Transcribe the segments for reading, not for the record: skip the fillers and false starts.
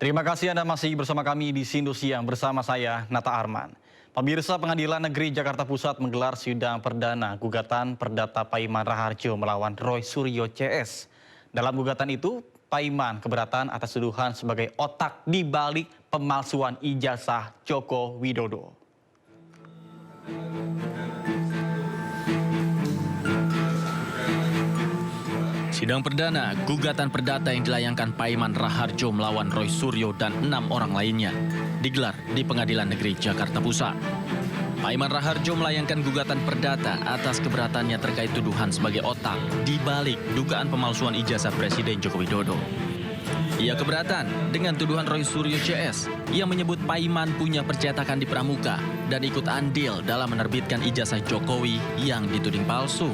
Terima kasih Anda masih bersama kami di Sindu Siang bersama saya, Nata Arman. Pemirsa, Pengadilan Negeri Jakarta Pusat menggelar sidang perdana gugatan perdata Paiman Raharjo melawan Roy Suryo CS. Dalam gugatan itu, Paiman keberatan atas tuduhan sebagai otak di balik pemalsuan ijazah Joko Widodo. Sidang perdana gugatan perdata yang dilayangkan Paiman Raharjo melawan Roy Suryo dan 6 orang lainnya digelar di Pengadilan Negeri Jakarta Pusat. Paiman Raharjo melayangkan gugatan perdata atas keberatannya terkait tuduhan sebagai otak di balik dugaan pemalsuan ijazah Presiden Joko Widodo. Ia keberatan dengan tuduhan Roy Suryo CS yang menyebut Paiman punya percetakan di Pramuka dan ikut andil dalam menerbitkan ijazah Jokowi yang dituding palsu.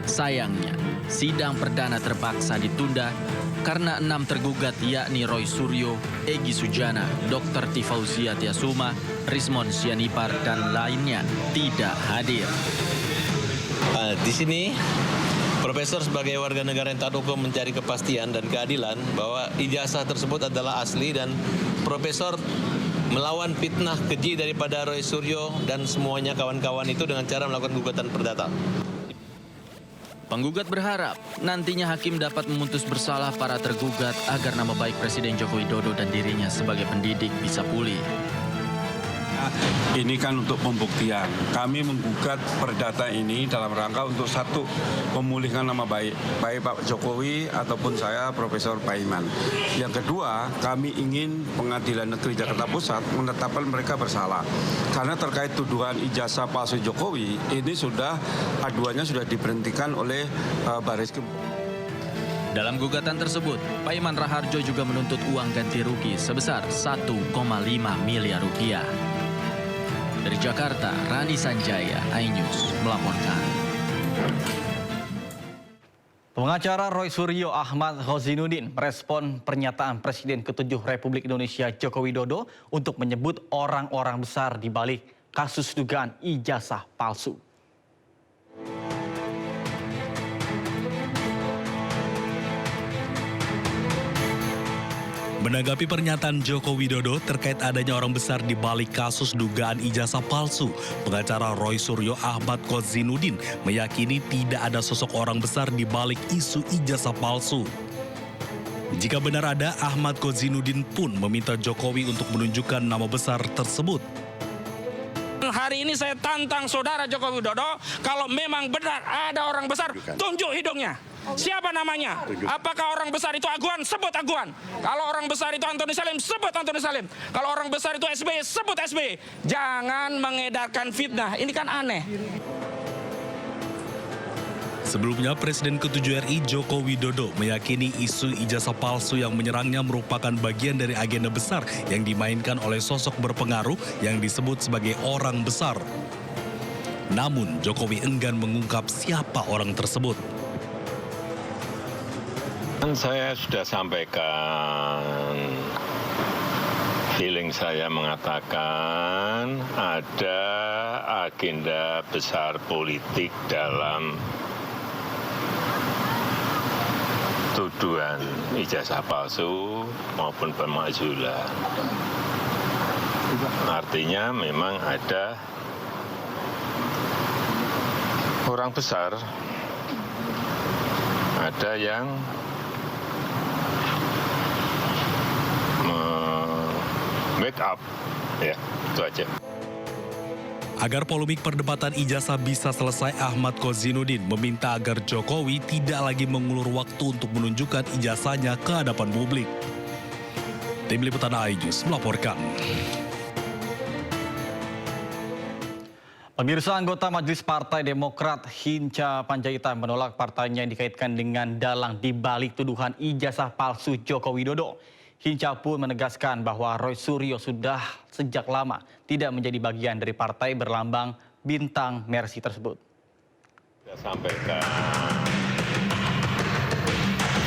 Sayangnya, sidang perdana terpaksa ditunda karena 6 tergugat yakni Roy Suryo, Egy Sujana, Dr. Tifauzia Tiasuma, Rismon Sianipar, dan lainnya tidak hadir. Di sini, Profesor sebagai warga negara yang taat hukum mencari kepastian dan keadilan bahwa ijazah tersebut adalah asli dan Profesor melawan fitnah keji daripada Roy Suryo dan semuanya kawan-kawan itu dengan cara melakukan gugatan perdata. Penggugat berharap nantinya hakim dapat memutus bersalah para tergugat agar nama baik Presiden Joko Widodo dan dirinya sebagai pendidik bisa pulih. Ini kan untuk pembuktian. Kami menggugat perdata ini dalam rangka untuk satu, memulihkan nama baik Pak Jokowi ataupun saya Profesor Paiman. Yang kedua, kami ingin Pengadilan Negeri Jakarta Pusat menetapkan mereka bersalah. Karena terkait tuduhan ijazah palsu Jokowi, ini aduannya sudah diberhentikan oleh Barreskrim. Dalam gugatan tersebut, Paiman Raharjo juga menuntut uang ganti rugi sebesar 1,5 miliar rupiah. Dari Jakarta, Rani Sanjaya, iNews melaporkan. Pengacara Roy Suryo Ahmad Khozinuddin merespon pernyataan Presiden ke-7 Republik Indonesia Joko Widodo untuk menyebut orang-orang besar di balik kasus dugaan ijazah palsu. Menanggapi pernyataan Joko Widodo terkait adanya orang besar di balik kasus dugaan ijazah palsu, pengacara Roy Suryo Ahmad Khozinuddin meyakini tidak ada sosok orang besar di balik isu ijazah palsu. Jika benar ada, Ahmad Khozinuddin pun meminta Jokowi untuk menunjukkan nama besar tersebut. Hari ini saya tantang saudara Joko Widodo, kalau memang benar ada orang besar, tunjuk hidungnya. Siapa namanya? Apakah orang besar itu Aguan? Sebut Aguan. Kalau orang besar itu Antoni Salim, sebut Antoni Salim. Kalau orang besar itu SBY, sebut SBY. Jangan mengedarkan fitnah, ini kan aneh. Sebelumnya, Presiden ke-7 RI Joko Widodo meyakini isu ijazah palsu yang menyerangnya merupakan bagian dari agenda besar yang dimainkan oleh sosok berpengaruh yang disebut sebagai orang besar. Namun, Jokowi enggan mengungkap siapa orang tersebut. Saya sudah sampaikan, feeling saya mengatakan ada agenda besar politik dalam tuduhan ijazah palsu maupun pemakzulan. Artinya memang ada orang besar, ada yang make up, ya, itu aja. Agar polemik perdebatan ijazah bisa selesai, Ahmad Khozinuddin meminta agar Jokowi tidak lagi mengulur waktu untuk menunjukkan ijazahnya ke hadapan publik. Tim Liputan iNews melaporkan. Pemirsa, anggota Majelis Partai Demokrat Hinca Panjaitan menolak partainya yang dikaitkan dengan dalang di balik tuduhan ijazah palsu Joko Widodo. Hinca pun menegaskan bahwa Roy Suryo sudah sejak lama tidak menjadi bagian dari partai berlambang bintang Mercy tersebut. Saya sampaikan,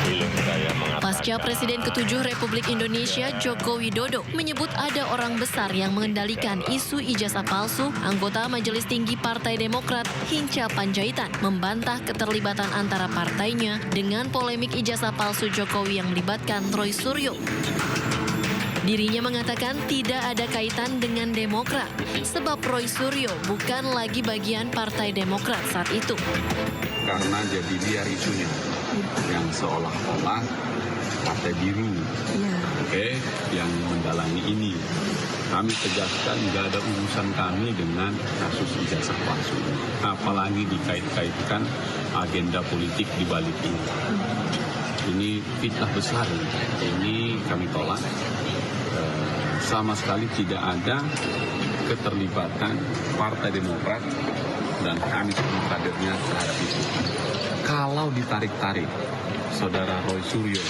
feeling saya mengatakan, Pasca Presiden ke-7 Republik Indonesia Joko Widodo menyebut ada orang besar yang mengendalikan isu ijazah palsu, anggota Majelis Tinggi Partai Demokrat Hinca Panjaitan membantah keterlibatan antara partainya dengan polemik ijazah palsu Jokowi yang melibatkan Roy Suryo. Dirinya mengatakan tidak ada kaitan dengan Demokrat, sebab Roy Suryo bukan lagi bagian Partai Demokrat saat itu. Karena jadi biar isunya yang seolah-olah partai biru, yang mendalami ini. Kami tegaskan nggak ada urusan kami dengan kasus ijazah palsu, apalagi dikait-kaitkan agenda politik di balik ini. Ini fitnah besar, ini kami tolak. Sama sekali tidak ada keterlibatan Partai Demokrat dan kami sebagai kadernya terhadap itu. Kalau ditarik-tarik, Saudara Roy Suryo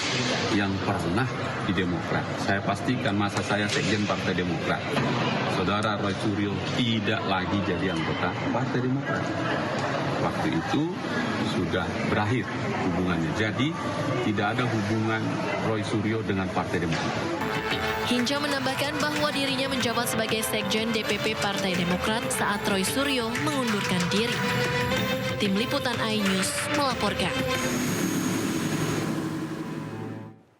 yang pernah di Demokrat, saya pastikan masa saya sekjen Partai Demokrat, Saudara Roy Suryo tidak lagi jadi anggota Partai Demokrat. Waktu itu sudah berakhir hubungannya. Jadi tidak ada hubungan Roy Suryo dengan Partai Demokrat. Hinca menambahkan bahwa dirinya menjabat sebagai sekjen DPP Partai Demokrat saat Roy Suryo mengundurkan diri. Tim Liputan iNews melaporkan.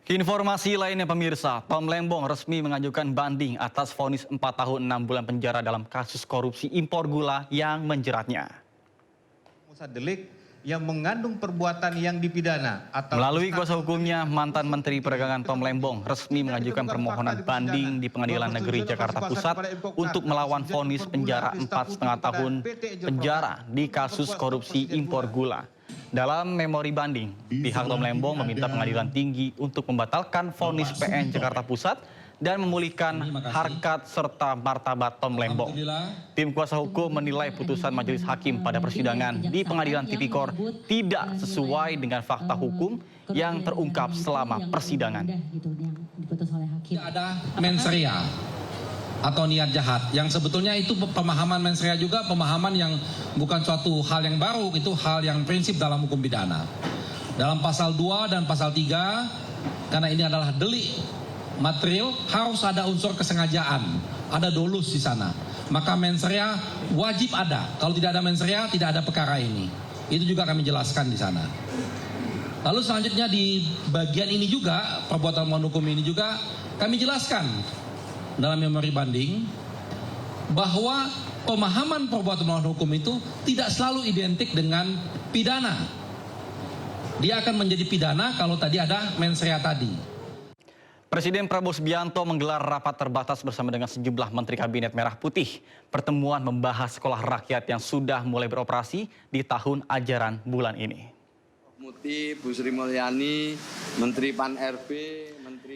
Informasi lainnya pemirsa, Tom Lembong resmi mengajukan banding atas vonis 4 tahun 6 bulan penjara dalam kasus korupsi impor gula yang menjeratnya. Delik yang mengandung perbuatan yang dipidana atau melalui kuasa hukumnya, mantan Menteri Perdagangan Tom Lembong resmi mengajukan permohonan banding di Pengadilan Negeri Jakarta Pusat untuk melawan vonis penjara 4,5 tahun penjara di kasus korupsi impor gula. Dalam memori banding, pihak Tom Lembong meminta Pengadilan Tinggi untuk membatalkan vonis PN Jakarta Pusat dan memulihkan harkat serta martabat Tom Lembong. Tim kuasa hukum menilai putusan majelis hakim pada persidangan di Pengadilan Tipikor tidak sesuai dengan fakta hukum yang terungkap selama persidangan. Tidak ada mens rea atau niat jahat, yang sebetulnya itu pemahaman mens rea juga pemahaman yang bukan suatu hal yang baru, itu hal yang prinsip dalam hukum pidana. Dalam pasal 2 dan pasal 3, karena ini adalah delik material, harus ada unsur kesengajaan, ada dolus di sana. Maka mens rea wajib ada. Kalau tidak ada mens rea, tidak ada perkara ini. Itu juga kami jelaskan di sana. Lalu selanjutnya di bagian ini juga, perbuatan melawan hukum ini juga kami jelaskan dalam memori banding bahwa pemahaman perbuatan melawan hukum itu tidak selalu identik dengan pidana. Dia akan menjadi pidana kalau tadi ada mens rea tadi. Presiden Prabowo Subianto menggelar rapat terbatas bersama dengan sejumlah Menteri Kabinet Merah Putih. Pertemuan membahas sekolah rakyat yang sudah mulai beroperasi di tahun ajaran bulan ini. Muti, Bu Sri Mulyani, Menteri Pan-RB,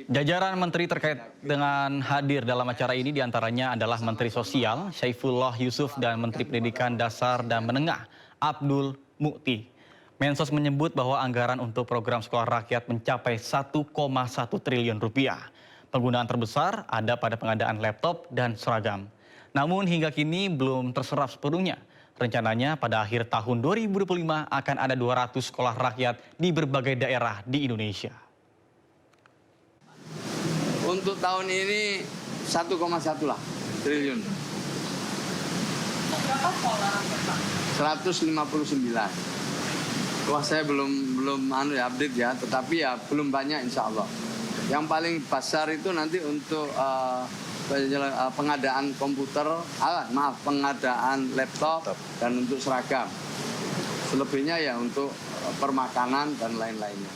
jajaran menteri terkait dengan hadir dalam acara ini diantaranya adalah Menteri Sosial Syaifullah Yusuf dan Menteri Pendidikan Dasar dan Menengah Abdul Mukti. Mensos menyebut bahwa anggaran untuk program sekolah rakyat mencapai 1,1 triliun rupiah. Penggunaan terbesar ada pada pengadaan laptop dan seragam. Namun hingga kini belum terserap sepenuhnya. Rencananya pada akhir tahun 2025 akan ada 200 sekolah rakyat di berbagai daerah di Indonesia. Untuk tahun ini 1,1 lah triliun. Berapa sekolah? 159. Wah, saya belum update ya, tetapi ya belum banyak insya Allah. Yang paling besar itu nanti untuk pengadaan komputer, pengadaan laptop dan untuk seragam. Selebihnya ya untuk permakanan dan lain-lainnya.